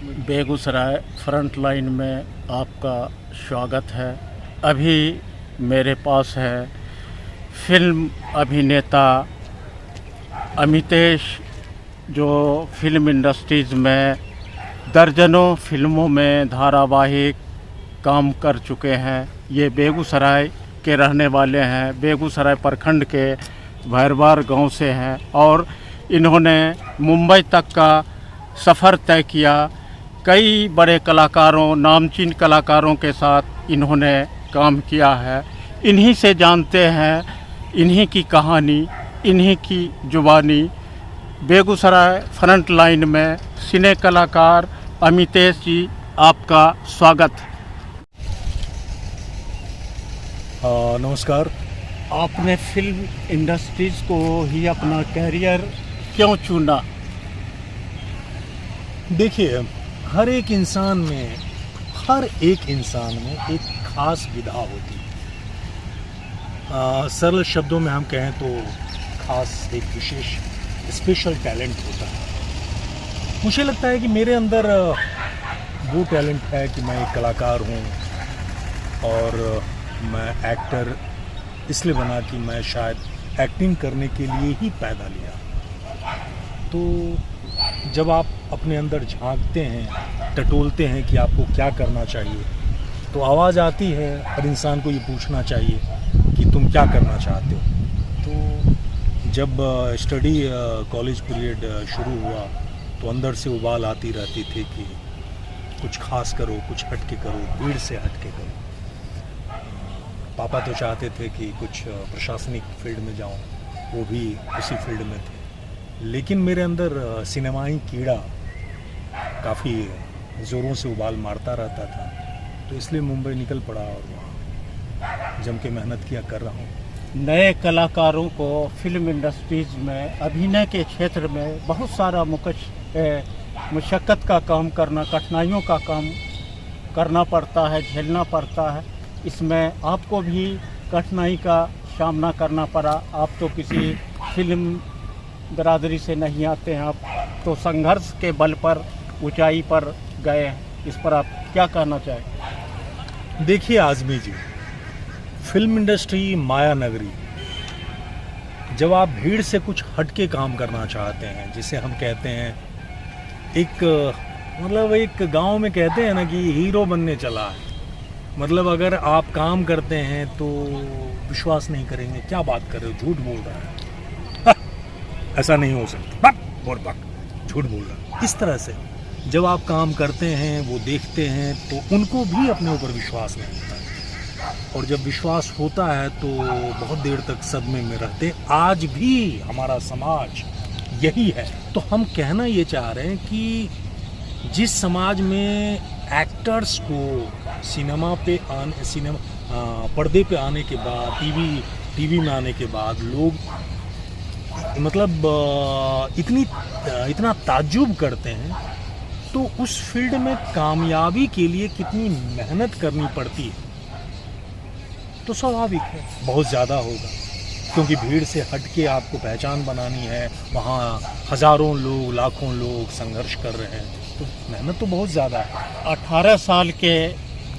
Begusarai front line में आपका स्वागत है। अभी मेरे पास है फिल्म अभिनेता अमितेश, जो फिल्म इंडस्ट्रीज़ में दर्जनों फिल्मों में धारावाहिक काम कर चुके हैं। ये बेगूसराय के रहने वाले हैं, बेगूसराय प्रखंड के भैरवार गांव से हैं और इन्होंने मुंबई तक का सफ़र तय किया। कई बड़े कलाकारों, नामचीन कलाकारों के साथ इन्होंने काम किया है। इन्हीं से जानते हैं, इन्हीं की कहानी, इन्हीं की जुबानी। बेगूसराय फ्रंट लाइन में सिने कलाकार अमितेश जी, आपका स्वागत। नमस्कार। आपने फिल्म इंडस्ट्रीज़ को ही अपना कैरियर क्यों चुना? देखिए, हर एक इंसान में एक खास विधा होती है। सरल शब्दों में हम कहें तो खास एक विशेष स्पेशल टैलेंट होता है। मुझे लगता है कि मेरे अंदर वो टैलेंट है कि मैं एक कलाकार हूँ और मैं एक्टर इसलिए बना कि मैं शायद एक्टिंग करने के लिए ही पैदा लिया। तो जब आप अपने अंदर झांकते हैं, टटोलते हैं कि आपको क्या करना चाहिए, तो आवाज़ आती है हर इंसान को ये पूछना चाहिए कि तुम क्या करना चाहते हो। तो जब स्टडी कॉलेज पीरियड शुरू हुआ तो अंदर से उबाल आती रहती थी कि कुछ खास करो, कुछ हटके करो, भीड़ से हटके करो। पापा तो चाहते थे कि कुछ प्रशासनिक फील्ड में जाऊं, वो भी उसी फील्ड में थे, लेकिन मेरे अंदर सिनेमाई कीड़ा काफ़ी ज़ोरों से उबाल मारता रहता था। तो इसलिए मुंबई निकल पड़ा और वहाँ जम के मेहनत किया कर रहा हूँ। नए कलाकारों को फिल्म इंडस्ट्रीज़ में, अभिनय के क्षेत्र में बहुत सारा मुशक्क़त का काम करना, कठिनाइयों का काम करना पड़ता है, झेलना पड़ता है। इसमें आपको भी कठिनाई का सामना करना पड़ा। आप तो किसी फिल्म बरादरी से नहीं आते हैं, आप तो संघर्ष के बल पर ऊंचाई पर गए हैं। इस पर आप क्या कहना चाहें? देखिए आज़मी जी, फिल्म इंडस्ट्री माया नगरी। जब आप भीड़ से कुछ हटके काम करना चाहते हैं, जिसे हम कहते हैं एक गांव में कहते हैं ना कि हीरो बनने चला है, मतलब अगर आप काम करते हैं तो विश्वास नहीं करेंगे, क्या बात कर रहे हो, झूठ बोल रहा है, ऐसा नहीं हो सकता, झूठ बोल रहा है। इस तरह से जब आप काम करते हैं, वो देखते हैं, तो उनको भी अपने ऊपर विश्वास नहीं होता है। और जब विश्वास होता है तो बहुत देर तक सदमे में रहते। आज भी हमारा समाज यही है। तो हम कहना ये चाह रहे हैं कि जिस समाज में एक्टर्स को पर्दे पे आने के बाद, टीवी में आने के बाद लोग इतना ताज्जुब करते हैं, तो उस फील्ड में कामयाबी के लिए कितनी मेहनत करनी पड़ती है, तो स्वाभाविक है बहुत ज़्यादा होगा, क्योंकि भीड़ से हटके आपको पहचान बनानी है। वहाँ हज़ारों लोग, लाखों लोग संघर्ष कर रहे हैं, तो मेहनत तो बहुत ज़्यादा है। 18 साल के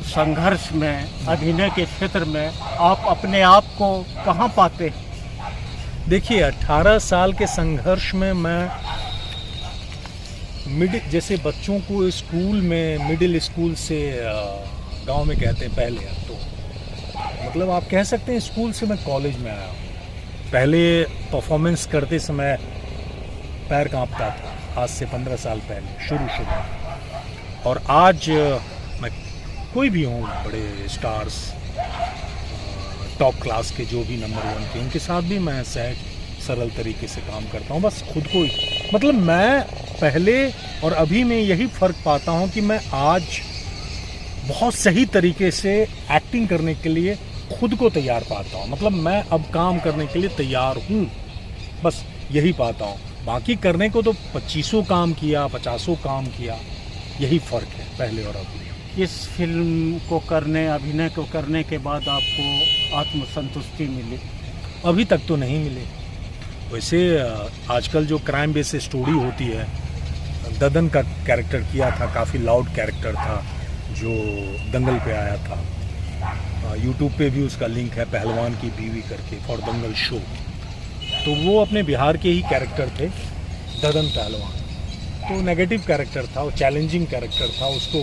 संघर्ष में, अभिनय के क्षेत्र में आप अपने आप को कहाँ पाते हैं? देखिए, 18 साल के संघर्ष में मैं जैसे बच्चों को स्कूल में, मिडिल स्कूल से, गांव में कहते हैं पहले, तो मतलब आप कह सकते हैं स्कूल से मैं कॉलेज में आया हूँ। पहले परफॉर्मेंस करते समय पैर कांपता था, आज से 15 साल पहले शुरू। और आज मैं कोई भी हूँ, बड़े स्टार्स, टॉप क्लास के जो भी नंबर 1 के, उनके साथ भी मैं सरल तरीके से काम करता हूँ। बस खुद को ही, मतलब मैं पहले और अभी में यही फ़र्क पाता हूँ कि मैं आज बहुत सही तरीके से एक्टिंग करने के लिए खुद को तैयार पाता हूँ। मतलब मैं अब काम करने के लिए तैयार हूँ, बस यही पाता हूँ। बाकी करने को तो 25 काम किया, 50 काम किया, यही फ़र्क है पहले और अभी। इस फिल्म को करने, अभिनय को करने के बाद आपको आत्मसंतुष्टि मिली? अभी तक तो नहीं मिली। वैसे आजकल जो क्राइम बेस्ड स्टोरी होती है ददन का कैरेक्टर किया था, काफ़ी लाउड कैरेक्टर था जो दंगल पे आया था। यूट्यूब पे भी उसका लिंक है, पहलवान की बीवी करके, फॉर दंगल शो। तो वो अपने बिहार के ही कैरेक्टर थे, ददन पहलवान। तो नेगेटिव कैरेक्टर था, वो चैलेंजिंग कैरेक्टर था। उसको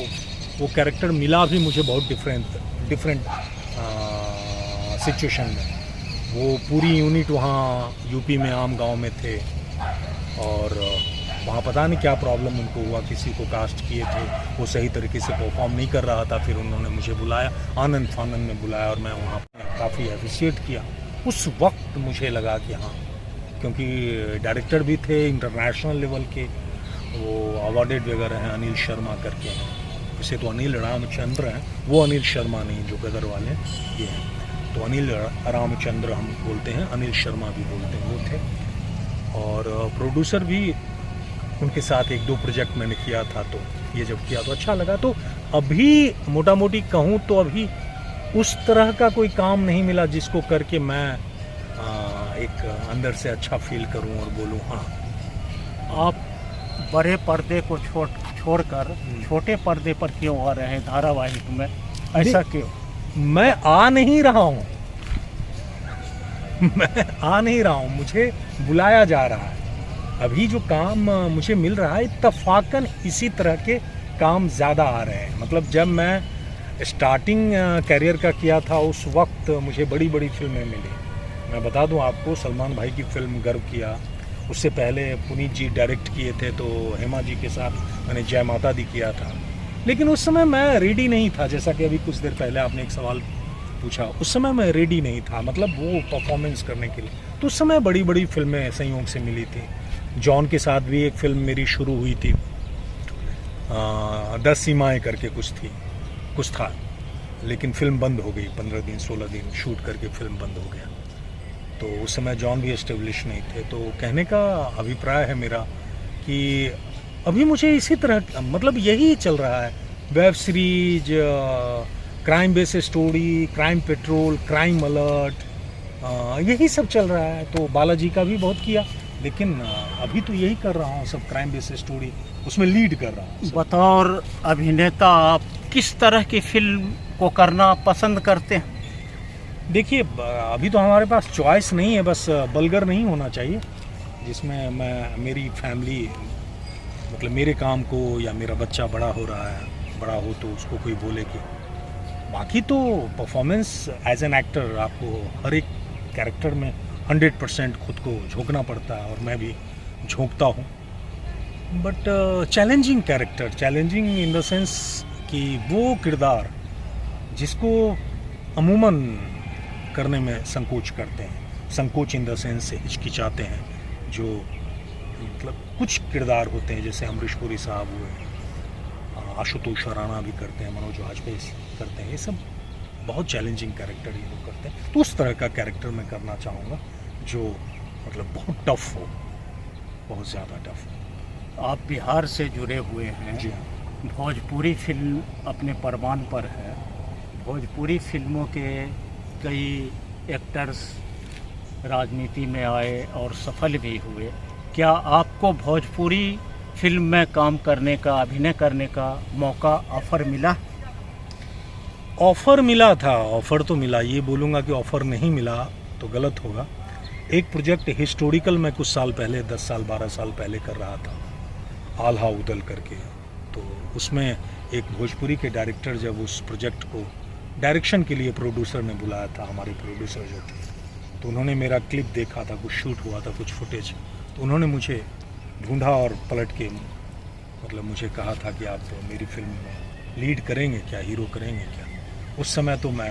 वो कैरेक्टर मिला भी मुझे बहुत डिफरेंट सिचुएशन में। वो पूरी यूनिट वहाँ यूपी में आम गांव में थे और वहाँ पता नहीं क्या प्रॉब्लम उनको हुआ, किसी को कास्ट किए थे, वो सही तरीके से परफॉर्म नहीं कर रहा था। फिर उन्होंने मुझे बुलाया, आनंद फानंद में बुलाया और मैं वहाँ काफ़ी अप्रिशिएट किया। उस वक्त मुझे लगा कि हाँ, क्योंकि डायरेक्टर भी थे इंटरनेशनल लेवल के, वो अवार्डेड वगैरह हैं, अनिल शर्मा करके हैं। वैसे तो अनिल रामचंद्र हैं, वो अनिल शर्मा नहीं जो गदर वाले ये हैं। तो अनिल रामचंद्र हम बोलते हैं, अनिल शर्मा भी बोलते हैं, वो थे। और प्रोड्यूसर भी उनके साथ 1-2 प्रोजेक्ट मैंने किया था। तो ये जब किया तो अच्छा लगा। तो अभी मोटा मोटी कहूँ तो अभी उस तरह का कोई काम नहीं मिला जिसको करके मैं एक अंदर से अच्छा फील करूं और बोलूं हाँ। आप बड़े पर्दे को छोड़कर छोटे पर्दे पर क्यों आ रहे हैं धारावाहिक में, ऐसा क्यों? मैं आ नहीं रहा हूं मैं आ नहीं रहा हूं, मुझे बुलाया जा रहा है। अभी जो काम मुझे मिल रहा है, इत्तफाकन इसी तरह के काम ज़्यादा आ रहे हैं। मतलब जब मैं स्टार्टिंग कैरियर का किया था उस वक्त मुझे बड़ी बड़ी फिल्में मिली। मैं बता दूं आपको, सलमान भाई की फिल्म गर्व किया, उससे पहले पुनीत जी डायरेक्ट किए थे, तो हेमा जी के साथ मैंने जय माता दी किया था। लेकिन उस समय मैं रेडी नहीं था, जैसा कि अभी कुछ देर पहले आपने एक सवाल पूछा, उस समय मैं रेडी नहीं था, मतलब वो परफॉर्मेंस करने के लिए। तो उस समय बड़ी बड़ी फिल्में संयोग से मिली थी। जॉन के साथ भी एक फिल्म मेरी शुरू हुई थी, 10 सीमाएँ करके कुछ था, लेकिन फिल्म बंद हो गई। 15 दिन 16 दिन शूट करके फिल्म बंद हो गया। तो उस समय जॉन भी एस्टेब्लिश नहीं थे। तो कहने का अभिप्राय है मेरा कि अभी मुझे इसी तरह, मतलब यही चल रहा है, web series, crime base story, crime petrol, crime alert, यही सब चल रहा है। तो बालाजी का भी बहुत किया, लेकिन अभी तो यही कर रहा हूँ, सब क्राइम बेस स्टोरी, उसमें लीड कर रहा हूँ। बतौर अभिनेता आप किस तरह की फिल्म को करना पसंद करते हैं? देखिए, अभी तो हमारे पास चॉइस नहीं है, बस बलगर नहीं होना चाहिए जिसमें मेरी फैमिली, मतलब मेरे काम को, या मेरा बच्चा बड़ा हो रहा है, बड़ा हो तो उसको कोई बोले कि। बाकी तो परफॉर्मेंस एज एन एक्टर आपको हर एक कैरेक्टर में 100% खुद को झोंकना पड़ता है, और मैं भी झोंकता हूँ। But challenging character, challenging in the sense कि वो किरदार जिसको अमूमन करने में संकोच करते हैं, संकोच इन द सेंस से हिचकिचाते हैं, जो मतलब कुछ किरदार होते हैं, जैसे अमरीश पुरी साहब हुए, आशुतोष राणा भी करते हैं, मनोज वाजपेयी करते हैं, ये सब बहुत चैलेंजिंग कैरेक्टर ये लोग करते हैं। तो उस तरह का कैरेक्टर मैं करना चाहूँगा जो मतलब बहुत टफ हो, बहुत ज़्यादा टफ हो। आप बिहार से जुड़े हुए हैं। जी हाँ। भोजपुरी फिल्म अपने परवान पर है। भोजपुरी फिल्मों के कई एक्टर्स राजनीति में आए और सफल भी हुए। क्या आपको भोजपुरी फिल्म में काम करने का, अभिनय करने का मौका, ऑफ़र मिला? ऑफ़र मिला था, ऑफ़र तो मिला। ये बोलूँगा कि ऑफ़र नहीं मिला तो गलत होगा। एक प्रोजेक्ट हिस्टोरिकल मैं कुछ साल पहले, 10 साल 12 साल पहले कर रहा था, आल्हा उदल करके। तो उसमें एक भोजपुरी के डायरेक्टर जब उस प्रोजेक्ट को डायरेक्शन के लिए प्रोड्यूसर ने बुलाया था, हमारे प्रोड्यूसर जो थे, तो उन्होंने मेरा क्लिप देखा था, कुछ शूट हुआ था, कुछ फुटेज, तो उन्होंने मुझे ढूंढा और पलट के मतलब मुझे कहा था कि आप मेरी फिल्म में लीड करेंगे क्या, हीरो करेंगे क्या। उस समय तो मैं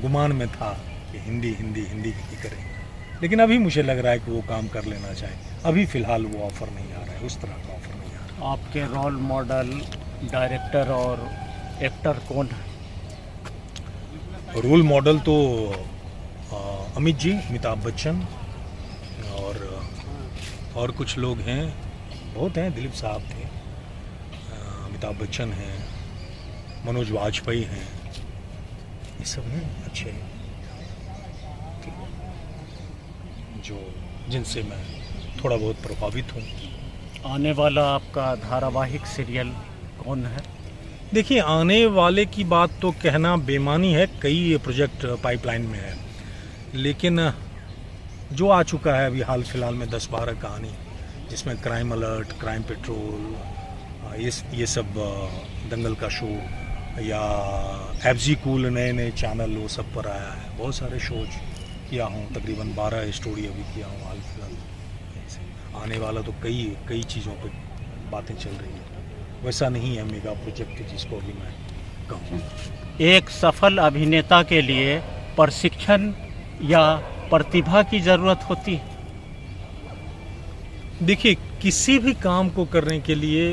गुमान में था कि हिंदी ही करेंगे, लेकिन अभी मुझे लग रहा है कि वो काम कर लेना चाहिए। अभी फ़िलहाल वो ऑफ़र नहीं आ रहा है, उस तरह का ऑफ़र नहीं आ रहा है। आपके रोल मॉडल, डायरेक्टर और एक्टर कौन है? रोल मॉडल तो अमित जी, अमिताभ बच्चन, और कुछ लोग हैं, बहुत हैं, दिलीप साहब थे, अमिताभ बच्चन हैं, मनोज वाजपेयी हैं, ये सब हैं अच्छे, जो जिनसे मैं थोड़ा बहुत प्रभावित हूँ। आने वाला आपका धारावाहिक सीरियल कौन है? देखिए, आने वाले की बात तो कहना बेमानी है, कई प्रोजेक्ट पाइपलाइन में है, लेकिन जो आ चुका है अभी हाल फिलहाल में 10-12 कहानी, जिसमें क्राइम अलर्ट, क्राइम पेट्रोल, ये सब दंगल का शो या एफजी कूल नए चैनल वो सब पर आया है। बहुत सारे शोज किया हूँ, तकरीबन 12 स्टोरी अभी किया हूँ हाल फिलहाल। आने वाला तो कई चीज़ों पे बातें चल रही है, वैसा नहीं है मेगा प्रोजेक्ट जिसको अभी मैं कहूँ। एक सफल अभिनेता के लिए प्रशिक्षण या प्रतिभा की ज़रूरत होती है? देखिए, किसी भी काम को करने के लिए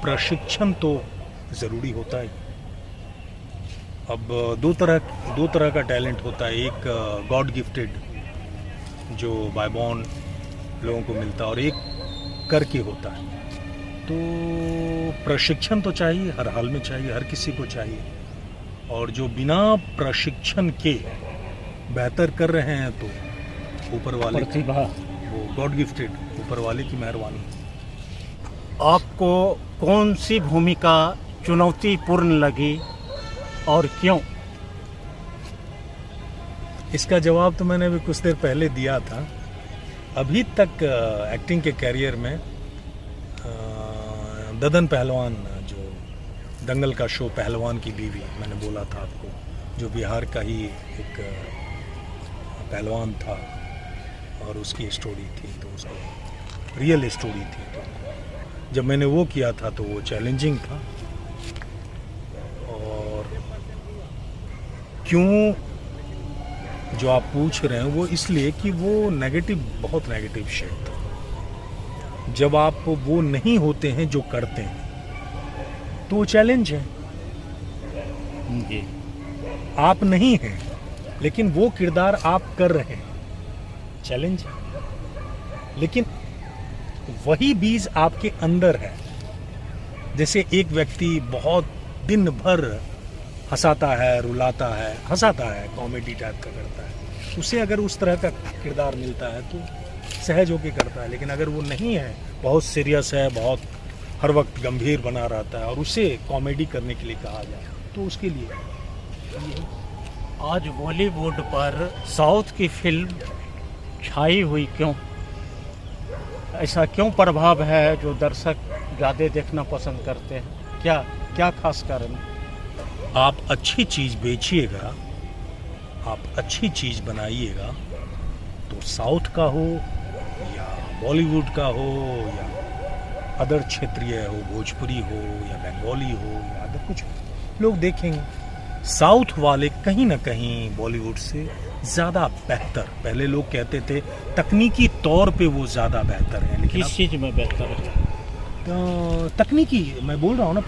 प्रशिक्षण तो ज़रूरी होता है। अब दो तरह का टैलेंट होता है, एक गॉड गिफ्टेड जो बाय बॉर्न लोगों को मिलता है, और एक करके होता है। तो प्रशिक्षण तो चाहिए, हर हाल में चाहिए, हर किसी को चाहिए। और जो बिना प्रशिक्षण के बेहतर कर रहे हैं तो ऊपर वाले प्रतिभा, वो गॉड गिफ्टेड ऊपर वाले की मेहरबानी। आपको कौन सी भूमिका चुनौतीपूर्ण लगी और क्यों? इसका जवाब तो मैंने अभी कुछ देर पहले दिया था। अभी तक एक्टिंग के कैरियर में ददन पहलवान, जो दंगल का शो पहलवान की बीवी, मैंने बोला था आपको, जो बिहार का ही एक पहलवान था और उसकी स्टोरी थी, तो उसकी रियल स्टोरी थी। तो जब मैंने वो किया था तो वो चैलेंजिंग था। और क्यों जो आप पूछ रहे हैं वो इसलिए कि वो बहुत नेगेटिव शेड था। जब आप वो नहीं होते हैं जो करते हैं तो वो चैलेंज है। जी। आप नहीं हैं लेकिन वो किरदार आप कर रहे हैं, चैलेंज है। लेकिन वही बीज आपके अंदर है। जैसे एक व्यक्ति बहुत दिन भर हंसाता है, रुलाता है, कॉमेडी टाइप का करता है, उसे अगर उस तरह का किरदार मिलता है तो सहज होकर करता है। लेकिन अगर वो नहीं है, बहुत सीरियस है, बहुत हर वक्त गंभीर बना रहता है, और उसे कॉमेडी करने के लिए कहा जाए तो उसके लिए आज बॉलीवुड पर साउथ की फिल्म छाई हुई क्यों? ऐसा क्यों प्रभाव है जो दर्शक ज़्यादा देखना पसंद करते हैं? क्या खास कारण? आप अच्छी चीज़ बेचिएगा, आप अच्छी चीज़ बनाइएगा, तो साउथ का हो या बॉलीवुड का हो या अदर क्षेत्रीय हो, भोजपुरी हो या बंगाली हो या अदर कुछ, लोग देखेंगे। साउथ वाले कहीं ना कहीं बॉलीवुड से ज़्यादा बेहतर, पहले लोग कहते थे तकनीकी तौर पे वो ज़्यादा बेहतर है। लेकिन किस चीज़ में बेहतर है? तकनीकी, मैं बोल रहा हूँ ना,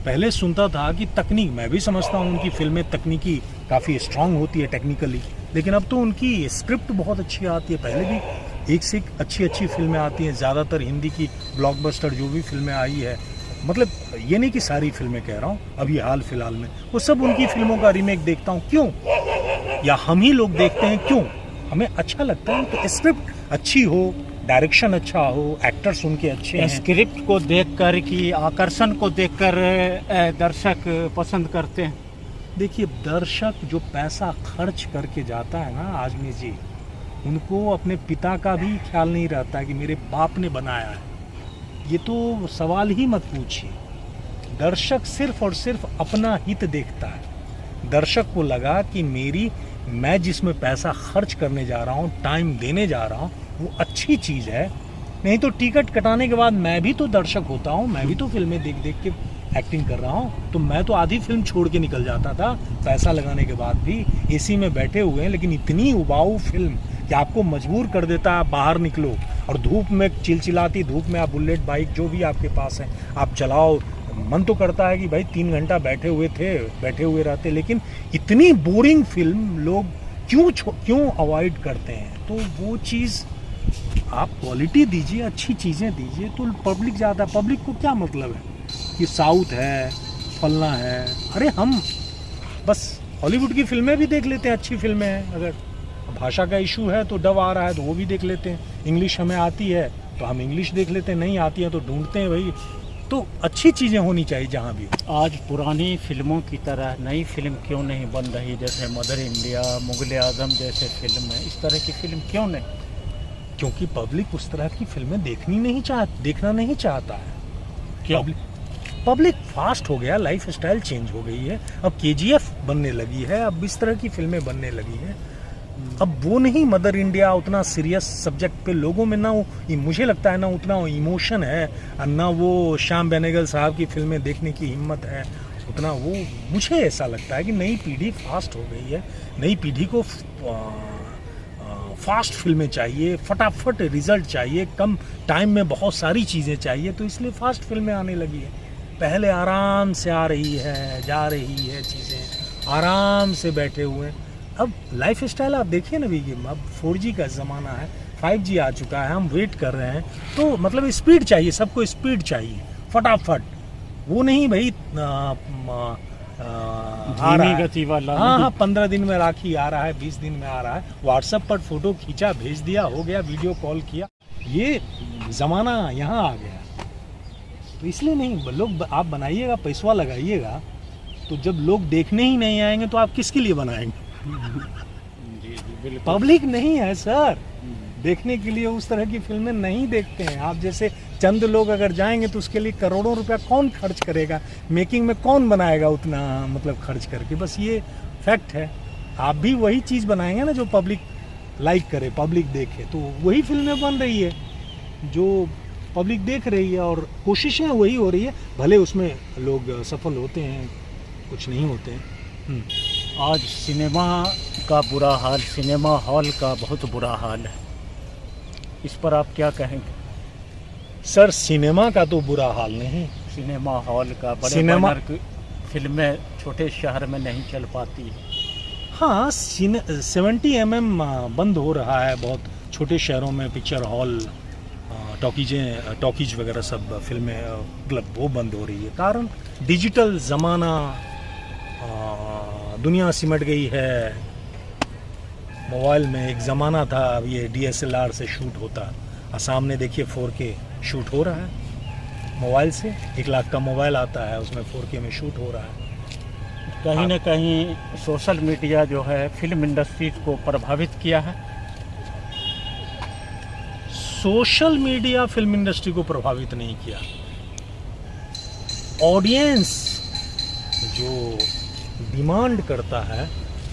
पहले सुनता था कि तकनीक, मैं भी समझता हूँ उनकी फिल्में तकनीकी काफ़ी स्ट्रांग होती है टेक्निकली, लेकिन अब तो उनकी स्क्रिप्ट बहुत अच्छी आती है। पहले भी एक से एक अच्छी फिल्में आती हैं, ज़्यादातर हिंदी की ब्लॉकबस्टर जो भी फिल्में आई है, मतलब ये नहीं कि सारी फिल्में कह रहा हूँ, अभी हाल फिलहाल में वो सब उनकी फिल्मों का रीमेक देखता हूँ। क्यों? या हम ही लोग देखते हैं, क्यों? हमें अच्छा लगता है कि स्क्रिप्ट अच्छी हो, डायरेक्शन अच्छा हो, एक्टर्स उनके अच्छे हैं। स्क्रिप्ट को देखकर कि आकर्षण को देखकर दर्शक पसंद करते हैं? देखिए, दर्शक जो पैसा खर्च करके जाता है ना आजमी जी, उनको अपने पिता का भी ख्याल नहीं रहता कि मेरे बाप ने बनाया है। ये तो सवाल ही मत पूछिए। दर्शक सिर्फ और सिर्फ अपना हित देखता है। दर्शक को लगा कि मैं जिसमें पैसा खर्च करने जा रहा हूँ, टाइम देने जा रहा हूँ, वो अच्छी चीज़ है। नहीं तो टिकट कटाने के बाद मैं भी तो दर्शक होता हूँ, मैं भी तो फिल्में देख देख के एक्टिंग कर रहा हूँ, तो मैं तो आधी फिल्म छोड़ के निकल जाता था पैसा लगाने के बाद भी। एसी में बैठे हुए हैं, लेकिन इतनी उबाऊ फिल्म कि आपको मजबूर कर देता है बाहर निकलो, और धूप में, चिलचिलाती धूप में आप बुलेट बाइक जो भी आपके पास है आप चलाओ। मन तो करता है कि भाई 3 घंटा बैठे हुए रहते, लेकिन इतनी बोरिंग फिल्म लोग क्यों अवॉइड करते हैं? तो वो चीज़ आप क्वालिटी दीजिए, अच्छी चीज़ें दीजिए, तो पब्लिक ज़्यादा। पब्लिक को क्या मतलब है कि साउथ है, फलना है? अरे हम बस हॉलीवुड की फिल्में भी देख लेते हैं, अच्छी फिल्में हैं। अगर भाषा का इशू है तो डब आ रहा है तो वो भी देख लेते हैं। इंग्लिश हमें आती है, तो हम इंग्लिश देख लेते हैं, नहीं आती है तो ढूंढते हैं भाई। तो अच्छी चीज़ें होनी चाहिए जहाँ भी हो। आज पुरानी फिल्मों की तरह नई फिल्म क्यों नहीं बन रही? जैसे मदर इंडिया, मुगल आजम जैसे फिल्म है, इस तरह की फिल्म क्यों नहीं? क्योंकि पब्लिक उस तरह की फिल्में देखना नहीं चाहता है। क्यों? पब्लिक फास्ट हो गया, लाइफ स्टाइल चेंज हो गई है। अब केजीएफ बनने लगी है, अब इस तरह की फिल्में बनने लगी हैं। अब वो नहीं, मदर इंडिया उतना सीरियस सब्जेक्ट पे लोगों में ना मुझे लगता है ना उतना इमोशन है, और ना वो श्याम बेनेगल साहब की फिल्में देखने की हिम्मत है उतना। वो मुझे ऐसा लगता है कि नई पीढ़ी फास्ट हो गई है। नई पीढ़ी को फास्ट फिल्में चाहिए, फटाफट रिजल्ट चाहिए, कम टाइम में बहुत सारी चीज़ें चाहिए, तो इसलिए फास्ट फिल्में आने लगी है। पहले आराम से आ रही है, जा रही है, चीज़ें आराम से बैठे हुए हैं। अब लाइफ स्टाइल आप देखिए ना भी, अब 4G का ज़माना है, 5G आ चुका है, हम वेट कर रहे हैं। तो मतलब स्पीड चाहिए, सबको स्पीड चाहिए, फटाफट। वो नहीं भाई आ रहा है, गति वाला हाँ 15 दिन में राखी आ रहा है, 20 दिन में आ रहा है, व्हाट्सएप पर फोटो खींचा भेज दिया, हो गया, वीडियो कॉल किया। ये ज़माना यहाँ आ गया। तो इसलिए नहीं, लोग आप बनाइएगा, पैसा लगाइएगा, तो जब लोग देखने ही नहीं आएंगे तो आप किसके लिए बनाएंगे? पब्लिक नहीं है सर, देखने के लिए उस तरह की फिल्में नहीं देखते हैं। आप जैसे चंद लोग अगर जाएंगे तो उसके लिए करोड़ों रुपया कौन खर्च करेगा? मेकिंग में कौन बनाएगा उतना मतलब खर्च करके? बस ये फैक्ट है। आप भी वही चीज़ बनाएंगे ना जो पब्लिक लाइक करे, पब्लिक देखे, तो वही फिल्में बन रही है जो पब्लिक देख रही है, और कोशिशें वही हो रही है। भले उसमें लोग सफल होते हैं, कुछ नहीं होते हैं। आज सिनेमा का बुरा हाल, सिनेमा हॉल का बहुत बुरा हाल है, इस पर आप क्या कहेंगे? सर सिनेमा का तो बुरा हाल नहीं, सिनेमा हॉल का, बड़े सिनेमा बैनर की फिल्में छोटे शहर में नहीं चल पाती है। हाँ 70 mm बंद हो रहा है बहुत छोटे शहरों में, पिक्चर हॉल, टॉकीज वगैरह सब फिल्में मतलब वो बंद हो रही है। कारण डिजिटल ज़माना, दुनिया सिमट गई है मोबाइल में। एक ज़माना था अब ये DSLR से शूट होता, और सामने देखिए 4K शूट हो रहा है मोबाइल से। 1 लाख का मोबाइल आता है, उसमें 4K में शूट हो रहा है। कहीं न कहीं सोशल मीडिया जो है फिल्म इंडस्ट्रीज को प्रभावित किया है। सोशल मीडिया फिल्म इंडस्ट्री को प्रभावित नहीं किया। ऑडियंस जो डिमांड करता है,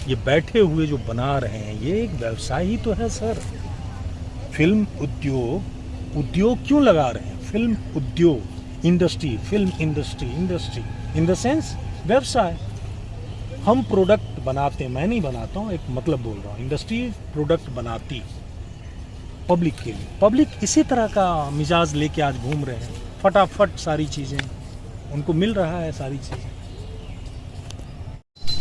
ये बैठे हुए जो बना रहे हैं, ये एक व्यवसाय ही तो है सर। फिल्म उद्योग क्यों लगा रहे हैं? फिल्म उद्योग, industry, film industry in the sense व्यवसाय। हम प्रोडक्ट बनाते हैं, मैं नहीं बनाता हूँ, एक मतलब बोल रहा हूँ। इंडस्ट्री प्रोडक्ट बनाती पब्लिक के लिए। पब्लिक इसी तरह का मिजाज लेके आज घूम रहे हैं, फटाफट सारी चीज़ें उनको मिल रहा है, सारी चीज़ें।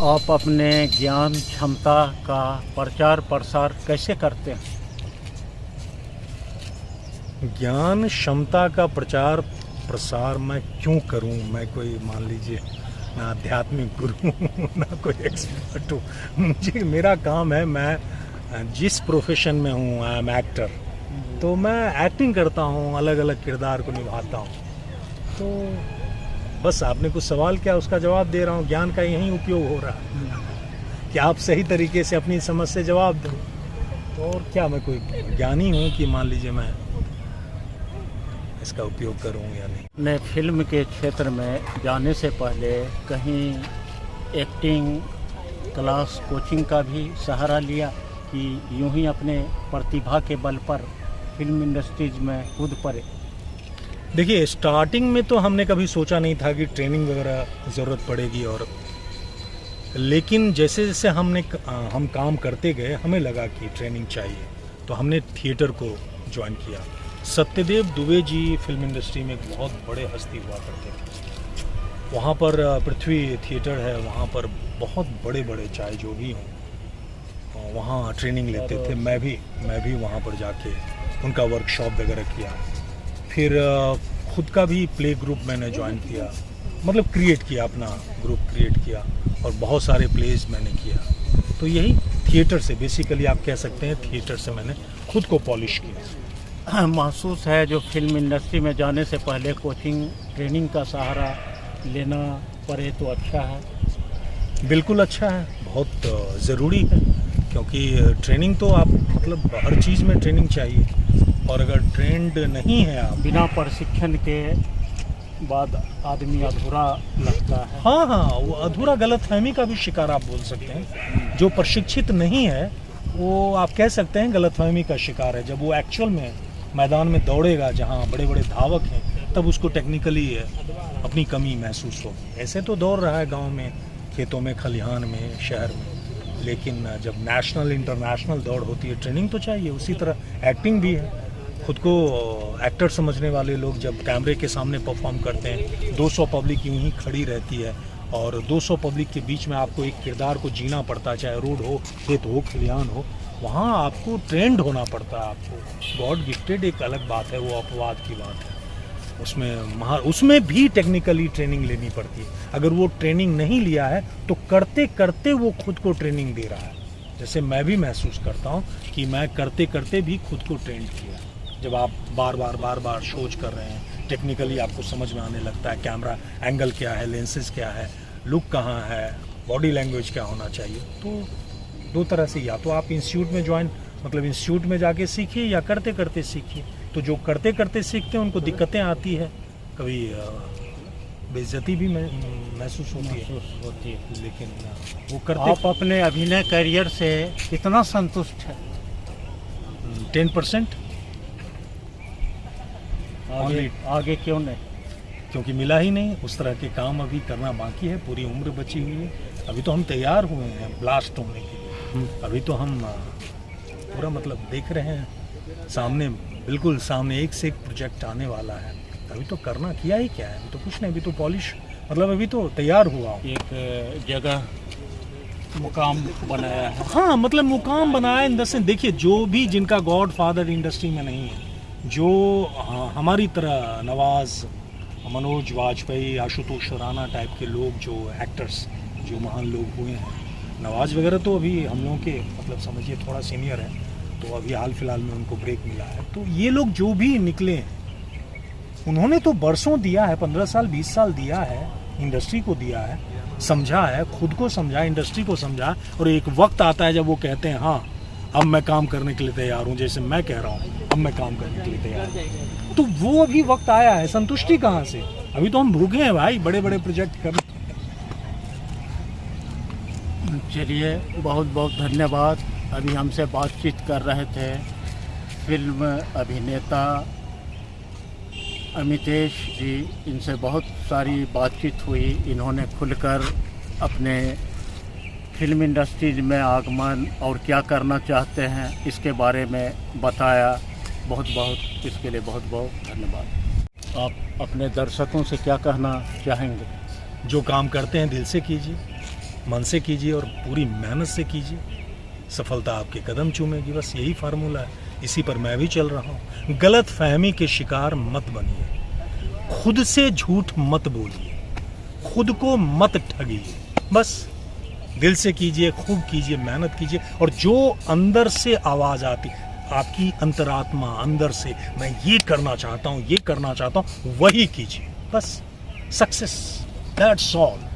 आप अपने ज्ञान क्षमता का प्रचार प्रसार कैसे करते हैं? ज्ञान क्षमता का प्रचार प्रसार मैं क्यों करूं? मैं कोई मान लीजिए ना आध्यात्मिक गुरु हूं, ना कोई एक्सपर्ट हूँ। मुझे मेरा काम है, मैं जिस प्रोफेशन में हूँ, आई एम एक्टर, तो मैं एक्टिंग करता हूँ, अलग अलग किरदार को निभाता हूँ। तो बस आपने कुछ सवाल किया, उसका जवाब दे रहा हूँ। ज्ञान का यही उपयोग हो रहा है कि आप सही तरीके से अपनी समझ से जवाब दें। तो और क्या, मैं कोई ज्ञानी हूँ कि मान लीजिए मैं इसका उपयोग करूँ या नहीं? ने फिल्म के क्षेत्र में जाने से पहले कहीं एक्टिंग क्लास, कोचिंग का भी सहारा लिया कि यूं ही अपने प्रतिभा के बल पर फिल्म इंडस्ट्रीज में कूद पड़े? देखिए स्टार्टिंग में तो हमने कभी सोचा नहीं था कि ट्रेनिंग वगैरह ज़रूरत पड़ेगी, और लेकिन जैसे जैसे हम काम करते गए, हमें लगा कि ट्रेनिंग चाहिए, तो हमने थिएटर को ज्वाइन किया। सत्यदेव दुबे जी फिल्म इंडस्ट्री में एक बहुत बड़े हस्ती हुआ करते थे। वहाँ पर पृथ्वी थिएटर है, वहाँ पर बहुत बड़े बड़े चाहे जो भी हों, वहाँ ट्रेनिंग लेते थे। मैं भी वहाँ पर जाके उनका वर्कशॉप वगैरह किया। फिर खुद का भी प्ले ग्रुप मैंने ज्वाइन किया, मतलब क्रिएट किया, अपना ग्रुप क्रिएट किया, और बहुत सारे प्लेज मैंने किया। तो यही थिएटर से बेसिकली आप कह सकते हैं, थिएटर से मैंने खुद को पॉलिश किया। महसूस है जो फिल्म इंडस्ट्री में जाने से पहले कोचिंग ट्रेनिंग का सहारा लेना पड़े तो अच्छा है? बिल्कुल अच्छा है, बहुत ज़रूरी है, क्योंकि ट्रेनिंग तो आप मतलब हर चीज़ में ट्रेनिंग चाहिए, और अगर ट्रेंड नहीं है आप, बिना प्रशिक्षण के बाद आदमी अधूरा लगता है। हाँ हाँ, वो अधूरा गलतफहमी का भी शिकार आप बोल सकते हैं। जो प्रशिक्षित नहीं है वो आप कह सकते हैं गलतफहमी का शिकार है। जब वो एक्चुअल में मैदान में दौड़ेगा जहाँ बड़े बड़े धावक हैं, तब उसको टेक्निकली अपनी कमी महसूस होगी। ऐसे तो दौड़ रहा है गांव में, खेतों में, खलिहान में, शहर में, लेकिन जब नेशनल इंटरनेशनल दौड़ होती है, ट्रेनिंग तो चाहिए। उसी तरह एक्टिंग भी है। खुद को एक्टर समझने वाले लोग जब कैमरे के सामने परफॉर्म करते हैं, 200 पब्लिक यूं ही खड़ी रहती है, और 200 पब्लिक के बीच में आपको एक किरदार को जीना पड़ता है, चाहे रोड हो, खेत हो, खलिहान हो, वहाँ आपको ट्रेंड होना पड़ता है। आपको गॉड गिफ्टेड एक अलग बात है, वो अपवाद की बात है। उसमें भी टेक्निकली ट्रेनिंग लेनी पड़ती है। अगर वो ट्रेनिंग नहीं लिया है तो करते करते वो खुद को ट्रेनिंग दे रहा है। जैसे मैं भी महसूस करता हूँ कि मैं करते करते भी खुद को ट्रेंड किया। जब आप बार बार सोच कर रहे हैं, टेक्निकली आपको समझ में आने लगता है, कैमरा एंगल क्या है, लेंसेज क्या है, लुक कहाँ है, बॉडी लैंग्वेज क्या होना चाहिए। तो दो तरह से, या तो आप इंस्टीट्यूट में इंस्टीट्यूट में जाके सीखिए, या करते करते सीखिए। तो जो करते करते सीखते हैं उनको दिक्कतें आती है, कभी बेइज्जती भी महसूस होती है, लेकिन वो करते। आप अपने अभिनय करियर से कितना संतुष्ट है? 10%। आगे क्यों नहीं? क्योंकि मिला ही नहीं। उस तरह के काम अभी करना बाकी है, पूरी उम्र बची हुई है। अभी तो हम तैयार हुए हैं ब्लास्ट होने के लिए। अभी तो हम पूरा मतलब देख रहे हैं सामने, बिल्कुल सामने एक से एक प्रोजेक्ट आने वाला है। अभी तो करना किया ही क्या है, अभी तो कुछ नहीं, अभी तो पॉलिश, मतलब अभी तो तैयार हुआ। एक जगह मुकाम बनाया है। हाँ, मतलब मुकाम बनाया इन द सेंस, देखिए जो भी जिनका गॉड फादर इंडस्ट्री में नहीं है, जो हमारी तरह नवाज, मनोज वाजपेयी, आशुतोष राणा टाइप के लोग, जो एक्टर्स, जो महान लोग हुए हैं, नवाज वगैरह तो अभी हम लोगों के मतलब समझिए थोड़ा सीनियर है, तो अभी हाल फिलहाल में उनको ब्रेक मिला है। तो ये लोग जो भी निकले हैं, उन्होंने तो बरसों दिया है, 15 साल 20 साल दिया है, इंडस्ट्री को दिया है, समझा है, खुद को समझा, इंडस्ट्री को समझा, और एक वक्त आता है जब वो कहते हैं हाँ अब मैं काम करने के लिए तैयार हूँ, जैसे मैं कह रहा हूँ अब मैं काम करने के लिए तैयार हूँ। तो वो अभी वक्त आया है, संतुष्टि कहाँ से? अभी तो हम भूखे हैं भाई, बड़े बड़े प्रोजेक्ट कर। चलिए, बहुत बहुत धन्यवाद। अभी हमसे बातचीत कर रहे थे फिल्म अभिनेता अमितेश जी। इनसे बहुत सारी बातचीत हुई। इन्होंने खुलकर अपने फिल्म इंडस्ट्रीज में आगमन और क्या करना चाहते हैं इसके बारे में बताया। इसके लिए बहुत बहुत धन्यवाद। आप अपने दर्शकों से क्या कहना चाहेंगे? जो काम करते हैं दिल से कीजिए, मन से कीजिए और पूरी मेहनत से कीजिए, सफलता आपके कदम चूमेगी। बस यही फार्मूला है, इसी पर मैं भी चल रहा हूँ। गलत फहमी के शिकार मत बनिए, खुद से झूठ मत बोलिए, खुद को मत ठगिए। बस दिल से कीजिए, खूब कीजिए, मेहनत कीजिए, और जो अंदर से आवाज़ आती, आपकी अंतरात्मा अंदर से मैं ये करना चाहता हूँ, ये करना चाहता हूँ, वही कीजिए। बस सक्सेस, दैट्स ऑल।